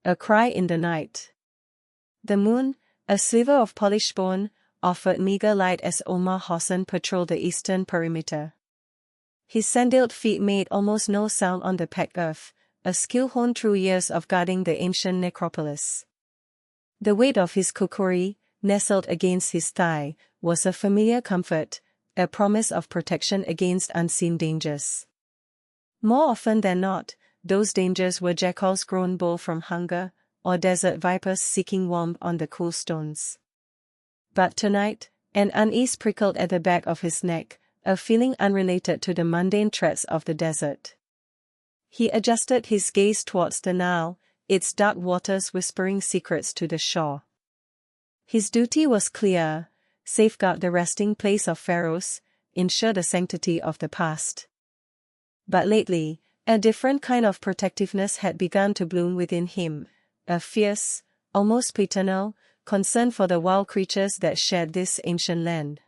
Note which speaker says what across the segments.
Speaker 1: A cry in the night. The moon, a sliver of polished bone, offered meager light as Omar Hossain patrolled the eastern perimeter. His sandaled feet made almost no sound on the packed earth, a skill honed through years of guarding the ancient necropolis. The weight of his kukuri, nestled against his thigh, was a familiar comfort, a promise of protection against unseen dangers. More often than not, those dangers were jackals grown bold from hunger, or desert vipers seeking warmth on the cool stones. But tonight, an unease prickled at the back of his neck, a feeling unrelated to the mundane threats of the desert. He adjusted his gaze towards the Nile, its dark waters whispering secrets to the shore. His duty was clear: safeguard the resting place of pharaohs, ensure the sanctity of the past. But lately, a different kind of protectiveness had begun to bloom within him, a fierce, almost paternal, concern for the wild creatures that shared this ancient land.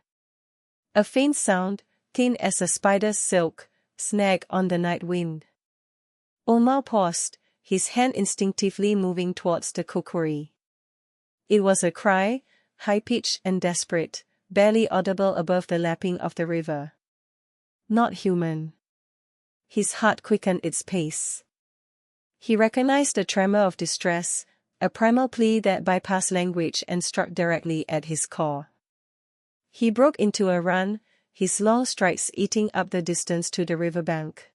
Speaker 1: A faint sound, thin as a spider's silk, snagged on the night wind. Omar paused, his hand instinctively moving towards the kukuri. It was a cry, high-pitched and desperate, barely audible above the lapping of the river. Not human. His heart quickened its pace. He recognized the tremor of distress, a primal plea that bypassed language and struck directly at his core. He broke into a run, his long strides eating up the distance to the riverbank.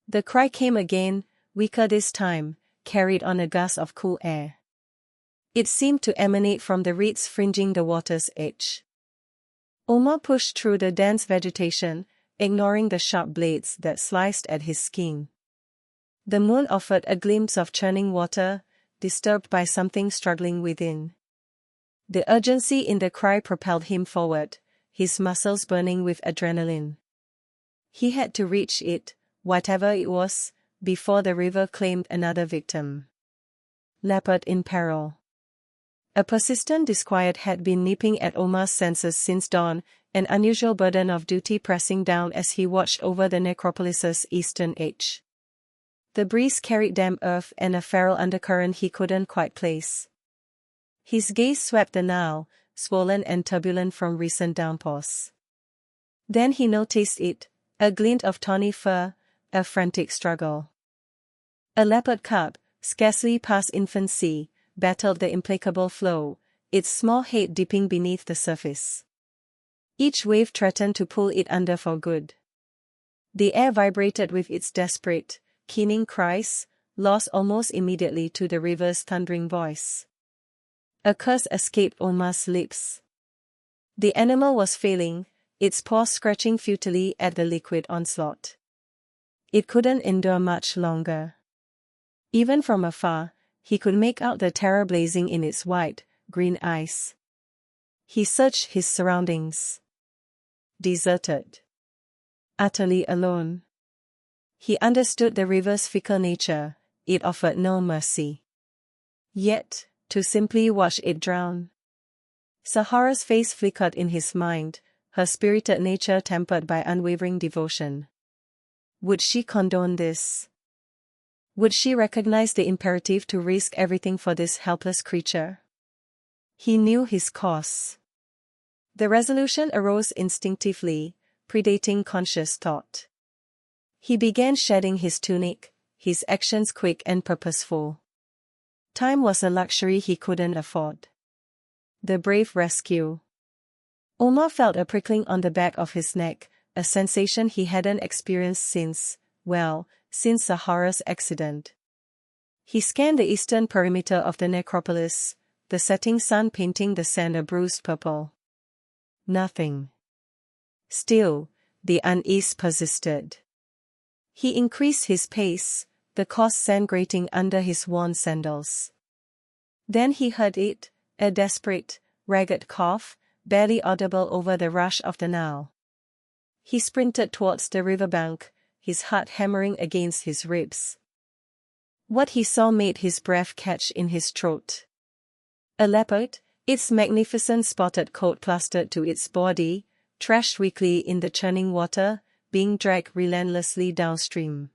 Speaker 1: The cry came again, weaker this time, carried on a gust of cool air. It seemed to emanate from the reeds fringing the water's edge. Omar pushed through the dense vegetation, ignoring the sharp blades that sliced at his skin. The moon offered a glimpse of churning water, disturbed by something struggling within. The urgency in the cry propelled him forward, his muscles burning with adrenaline. He had to reach it, whatever it was, before the river claimed another victim. Leopard in peril. A persistent disquiet had been nipping at Omar's senses since dawn, an unusual burden of duty pressing down as he watched over the necropolis's eastern edge. The breeze carried damp earth and a feral undercurrent he couldn't quite place. His gaze swept the Nile, swollen and turbulent from recent downpours. Then he noticed it, a glint of tawny fur, a frantic struggle. A leopard cub, scarcely past infancy, battled the implacable flow, its small head dipping beneath the surface. Each wave threatened to pull it under for good. The air vibrated with its desperate, keening cries, lost almost immediately to the river's thundering voice. A curse escaped Omar's lips. The animal was failing, its paws scratching futilely at the liquid onslaught. It couldn't endure much longer. Even from afar, he could make out the terror blazing in its wide, green eyes. He searched his surroundings. Deserted. Utterly alone. He understood the river's fickle nature, it offered no mercy. Yet, to simply watch it drown. Sahara's face flickered in his mind, her spirited nature tempered by unwavering devotion. Would she condone this? Would she recognize the imperative to risk everything for this helpless creature? He knew his course. The resolution arose instinctively, predating conscious thought. He began shedding his tunic, his actions quick and purposeful. Time was a luxury he couldn't afford. The brave rescue. Omar felt a prickling on the back of his neck, a sensation he hadn't experienced since Sahara's accident. He scanned the eastern perimeter of the necropolis, the setting sun painting the sand a bruised purple. Nothing. Still, the unease persisted. He increased his pace, the coarse sand grating under his worn sandals. Then he heard it, a desperate, ragged cough, barely audible over the rush of the Nile. He sprinted towards the riverbank, his heart hammering against his ribs. What he saw made his breath catch in his throat. A leopard, its magnificent spotted coat plastered to its body, thrashed weakly in the churning water, being dragged relentlessly downstream.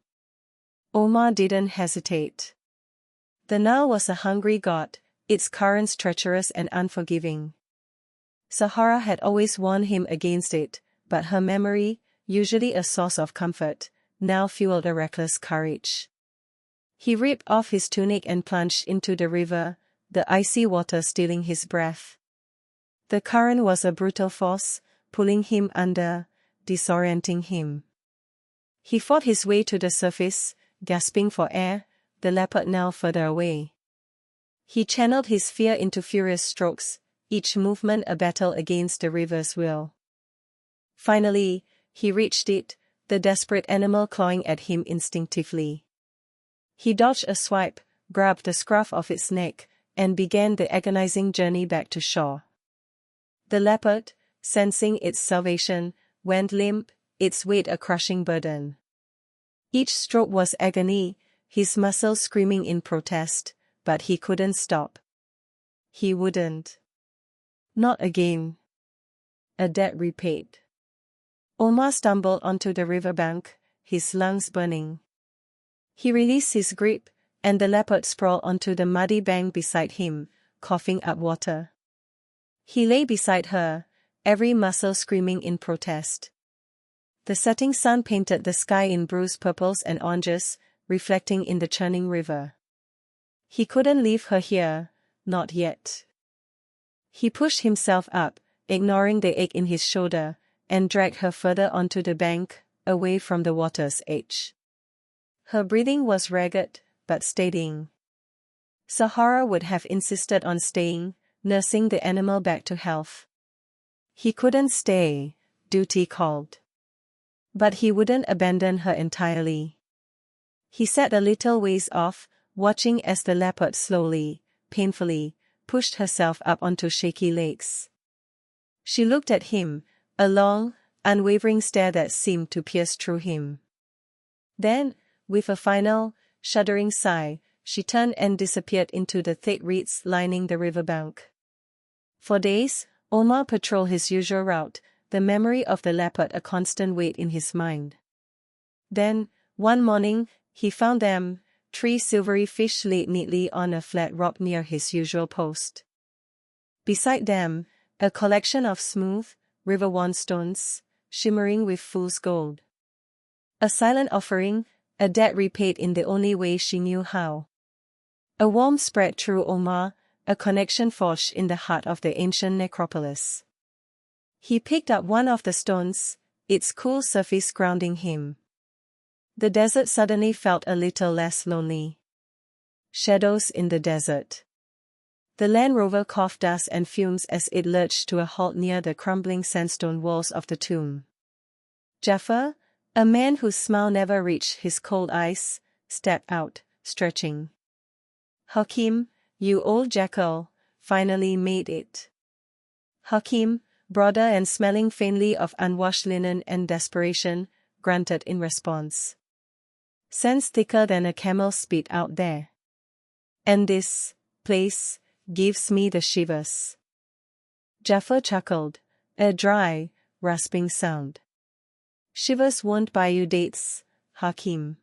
Speaker 1: Omar didn't hesitate. The Nile was a hungry god, its currents treacherous and unforgiving. Sahara had always warned him against it, but her memory, usually a source of comfort, now fueled a reckless courage. He ripped off his tunic and plunged into the river, the icy water stealing his breath. The current was a brutal force, pulling him under, disorienting him. He fought his way to the surface, gasping for air, the leopard now further away. He channeled his fear into furious strokes, each movement a battle against the river's will. Finally, he reached it, the desperate animal clawing at him instinctively. He dodged a swipe, grabbed the scruff of its neck, and began the agonizing journey back to shore. The leopard, sensing its salvation, went limp, its weight a crushing burden. Each stroke was agony, his muscles screaming in protest, but he couldn't stop. He wouldn't. Not again. A debt repaid. Omar stumbled onto the riverbank, his lungs burning. He released his grip, and the leopard sprawled onto the muddy bank beside him, coughing up water. He lay beside her, every muscle screaming in protest. The setting sun painted the sky in bruised purples and oranges, reflecting in the churning river. He couldn't leave her here, not yet. He pushed himself up, ignoring the ache in his shoulder, and dragged her further onto the bank, away from the water's edge. Her breathing was ragged, but steadying. Sahara would have insisted on staying, nursing the animal back to health. He couldn't stay, duty called. But he wouldn't abandon her entirely. He sat a little ways off, watching as the leopard slowly, painfully, pushed herself up onto shaky legs. She looked at him, a long, unwavering stare that seemed to pierce through him. Then, with a final, shuddering sigh, she turned and disappeared into the thick reeds lining the riverbank. For days, Omar patrolled his usual route, the memory of the leopard a constant weight in his mind. Then, one morning, he found them, 3 silvery fish laid neatly on a flat rock near his usual post. Beside them, a collection of smooth, river-worn stones, shimmering with fool's gold. A silent offering, a debt repaid in the only way she knew how. A warmth spread through Omar, a connection forged in the heart of the ancient necropolis. He picked up one of the stones, its cool surface grounding him. The desert suddenly felt a little less lonely. Shadows in the desert. The Land Rover coughed dust and fumes as it lurched to a halt near the crumbling sandstone walls of the tomb. Jafar, a man whose smile never reached his cold eyes, stepped out, stretching. Hakim, you old jackal, finally made it. Hakim, broader and smelling faintly of unwashed linen and desperation, grunted in response. Scents thicker than a camel's spit out there. And this place gives me the shivers. Jafar chuckled, a dry, rasping sound. Shivers won't buy you dates, Hakim.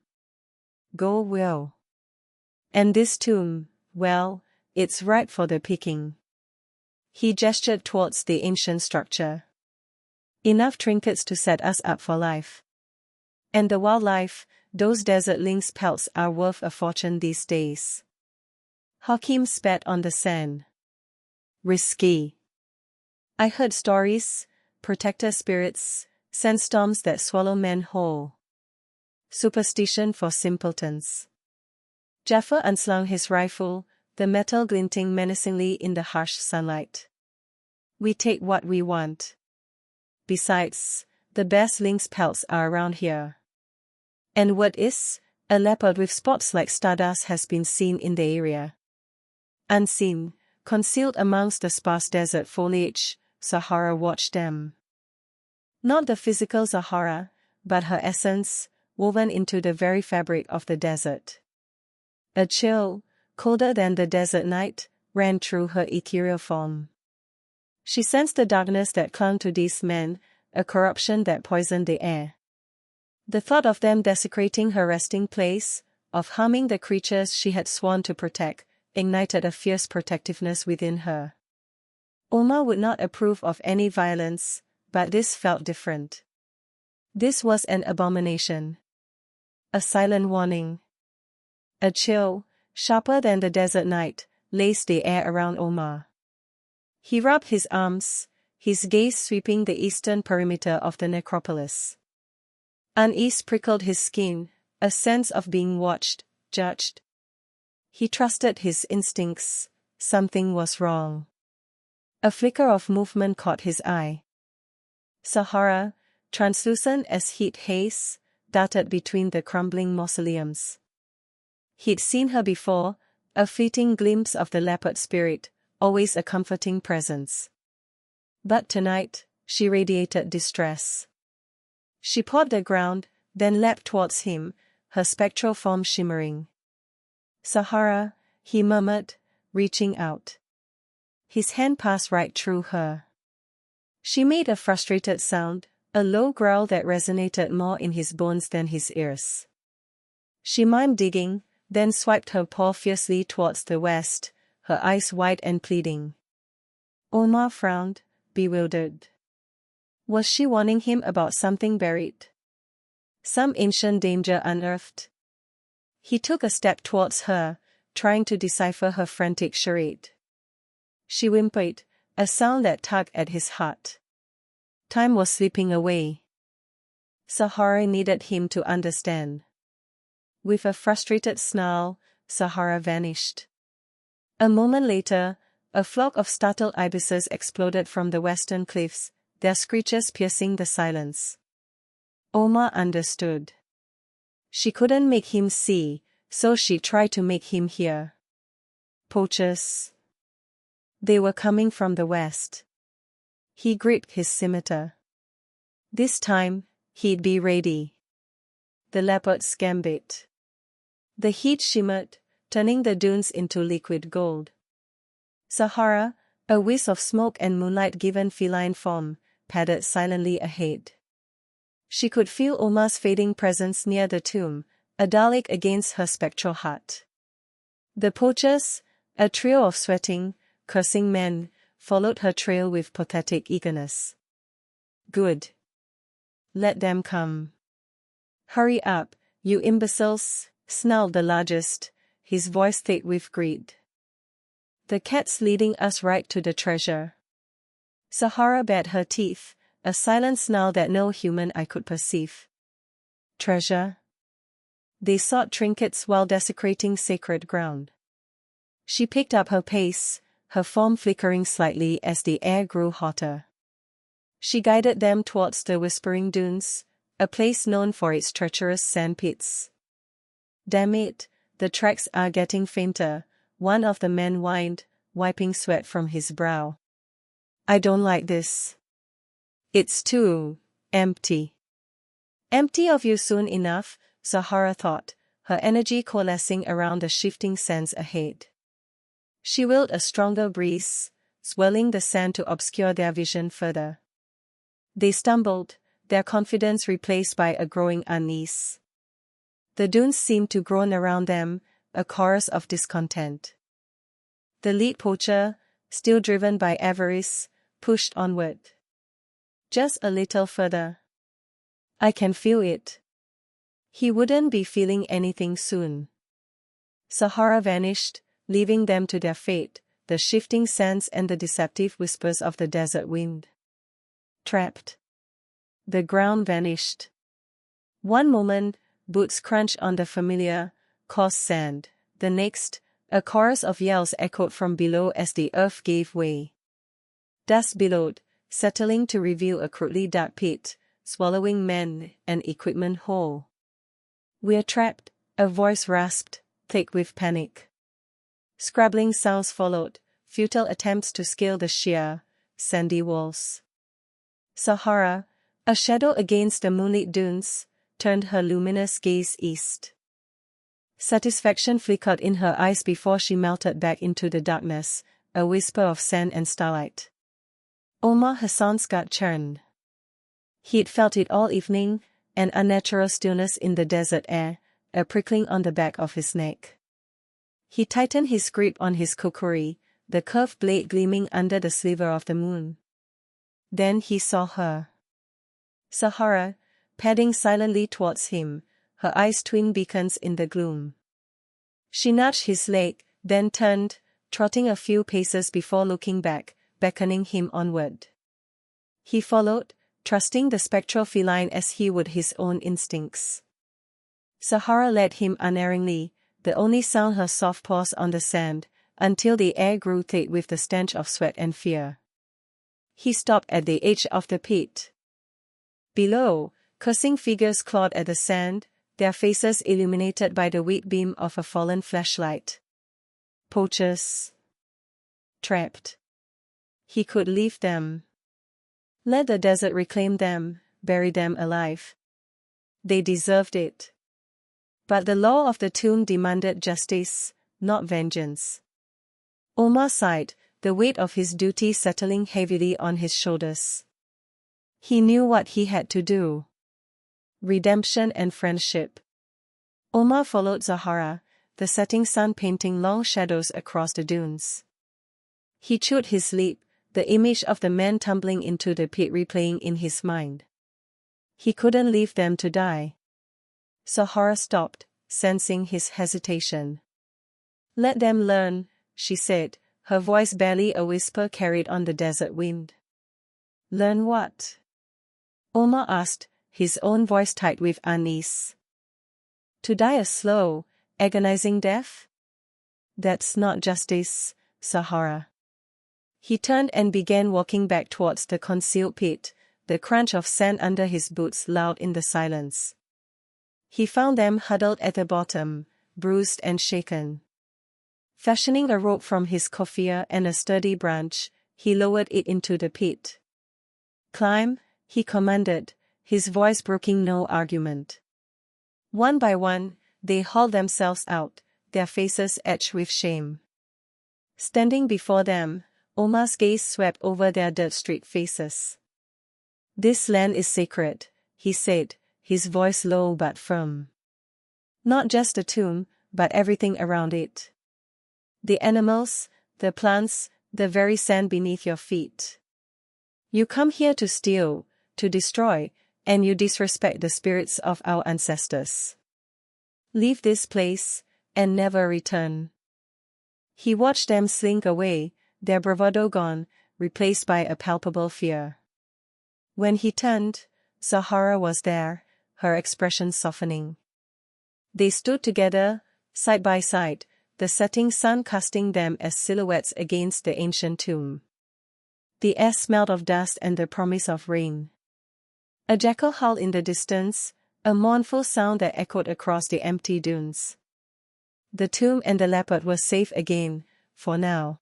Speaker 1: Go well. And this tomb, well, it's ripe for the picking. He gestured towards the ancient structure. Enough trinkets to set us up for life. And the wildlife, those desert lynx pelts are worth a fortune these days. Hakim spat on the sand. Risky. I heard stories, protector spirits, sandstorms that swallow men whole. Superstition for simpletons. Jafar unslung his rifle, the metal glinting menacingly in the harsh sunlight. We take what we want. Besides, the best lynx pelts are around here. And what is, a leopard with spots like stardust has been seen in the area. Unseen, concealed amongst the sparse desert foliage, Sahara watched them. Not the physical Sahara, but her essence, woven into the very fabric of the desert. A chill, colder than the desert night, ran through her ethereal form. She sensed the darkness that clung to these men, a corruption that poisoned the air. The thought of them desecrating her resting place, of harming the creatures she had sworn to protect, ignited a fierce protectiveness within her. Oma would not approve of any violence, but this felt different. This was an abomination. A silent warning. A chill, sharper than the desert night, laced the air around Oma. He rubbed his arms, his gaze sweeping the eastern perimeter of the necropolis. Unease prickled his skin, a sense of being watched, judged. He trusted his instincts. Something was wrong. A flicker of movement caught his eye. Sahara, translucent as heat haze, darted between the crumbling mausoleums. He'd seen her before, a fleeting glimpse of the leopard spirit, always a comforting presence. But tonight, she radiated distress. She pawed the ground, then leapt towards him, her spectral form shimmering. Sahara, he murmured, reaching out. His hand passed right through her. She made a frustrated sound, a low growl that resonated more in his bones than his ears. She mimed digging, then swiped her paw fiercely towards the west, her eyes wide and pleading. Oma frowned, bewildered. Was she warning him about something buried? Some ancient danger unearthed? He took a step towards her, trying to decipher her frantic charade. She whimpered, a sound that tugged at his heart. Time was slipping away. Sahara needed him to understand. With a frustrated snarl, Sahara vanished. A moment later, a flock of startled ibises exploded from the western cliffs, their screeches piercing the silence. Oma understood. She couldn't make him see, so she tried to make him hear. Poachers. They were coming from the west. He gripped his scimitar. This time, he'd be ready. The leopard's gambit. The heat shimmered, turning the dunes into liquid gold. Sahara, a wisp of smoke and moonlight-given feline form, padded silently ahead. She could feel Oma's fading presence near the tomb, a Dalek against her spectral heart. The poachers, a trio of sweating, cursing men, followed her trail with pathetic eagerness. Good. Let them come. Hurry up, you imbeciles, snarled the largest, his voice thick with greed. The cat's leading us right to the treasure. Sahara bared her teeth, a silent snarl that no human eye could perceive. Treasure? They sought trinkets while desecrating sacred ground. She picked up her pace, her form flickering slightly as the air grew hotter. She guided them towards the Whispering Dunes, a place known for its treacherous sand pits. Damn it, the tracks are getting fainter, one of the men whined, wiping sweat from his brow. I don't like this. It's too empty. Empty of you soon enough, Sahara thought, her energy coalescing around the shifting sands ahead. She willed a stronger breeze, swirling the sand to obscure their vision further. They stumbled, their confidence replaced by a growing unease. The dunes seemed to groan around them, a chorus of discontent. The lead poacher, still driven by avarice, pushed onward. Just a little further. I can feel it. He wouldn't be feeling anything soon. Sahara vanished, leaving them to their fate, the shifting sands and the deceptive whispers of the desert wind. Trapped. The ground vanished. One moment, boots crunched on the familiar, coarse sand. The next, a chorus of yells echoed from below as the earth gave way. Dust billowed, settling to reveal a crudely dark pit, swallowing men and equipment whole. We're trapped, a voice rasped, thick with panic. Scrabbling sounds followed, futile attempts to scale the sheer, sandy walls. Sahara, a shadow against the moonlit dunes, turned her luminous gaze east. Satisfaction flickered in her eyes before she melted back into the darkness, a whisper of sand and starlight. Omar Hassan's gut churned. He'd felt it all evening, an unnatural stillness in the desert air, a prickling on the back of his neck. He tightened his grip on his kukuri, the curved blade gleaming under the sliver of the moon. Then he saw her. Sahara, padding silently towards him, her eyes twin beacons in the gloom. She nudged his leg, then turned, trotting a few paces before looking back, beckoning him onward. He followed, trusting the spectral feline as he would his own instincts. Sahara led him unerringly, the only sound her soft paws on the sand, until the air grew thick with the stench of sweat and fear. He stopped at the edge of the pit. Below, cursing figures clawed at the sand, their faces illuminated by the weak beam of a fallen flashlight. Poachers. Trapped. He could leave them. Let the desert reclaim them, bury them alive. They deserved it. But the law of the tomb demanded justice, not vengeance. Omar sighed, the weight of his duty settling heavily on his shoulders. He knew what he had to do. Redemption and friendship. Omar followed Zahara, the setting sun painting long shadows across the dunes. He chewed his lip, the image of the men tumbling into the pit replaying in his mind. He couldn't leave them to die. Zahara stopped, sensing his hesitation. Let them learn, she said, her voice barely a whisper carried on the desert wind. Learn what? Omar asked, his own voice tight with unease. To die a slow, agonizing death? That's not justice, Sahara. He turned and began walking back towards the concealed pit, the crunch of sand under his boots loud in the silence. He found them huddled at the bottom, bruised and shaken. Fashioning a rope from his kofia and a sturdy branch, he lowered it into the pit. Climb, he commanded, his voice broking no argument. One by one, they hauled themselves out, their faces etched with shame. Standing before them, Omar's gaze swept over their dirt-streaked faces. This land is sacred, he said, his voice low but firm. Not just the tomb, but everything around it. The animals, the plants, the very sand beneath your feet. You come here to steal, to destroy, and you disrespect the spirits of our ancestors. Leave this place, and never return. He watched them slink away, their bravado gone, replaced by a palpable fear. When he turned, Sahara was there, her expression softening. They stood together, side by side, the setting sun casting them as silhouettes against the ancient tomb. The air smelled of dust and the promise of rain. A jackal howled in the distance, a mournful sound that echoed across the empty dunes. The tomb and the leopard were safe again, for now.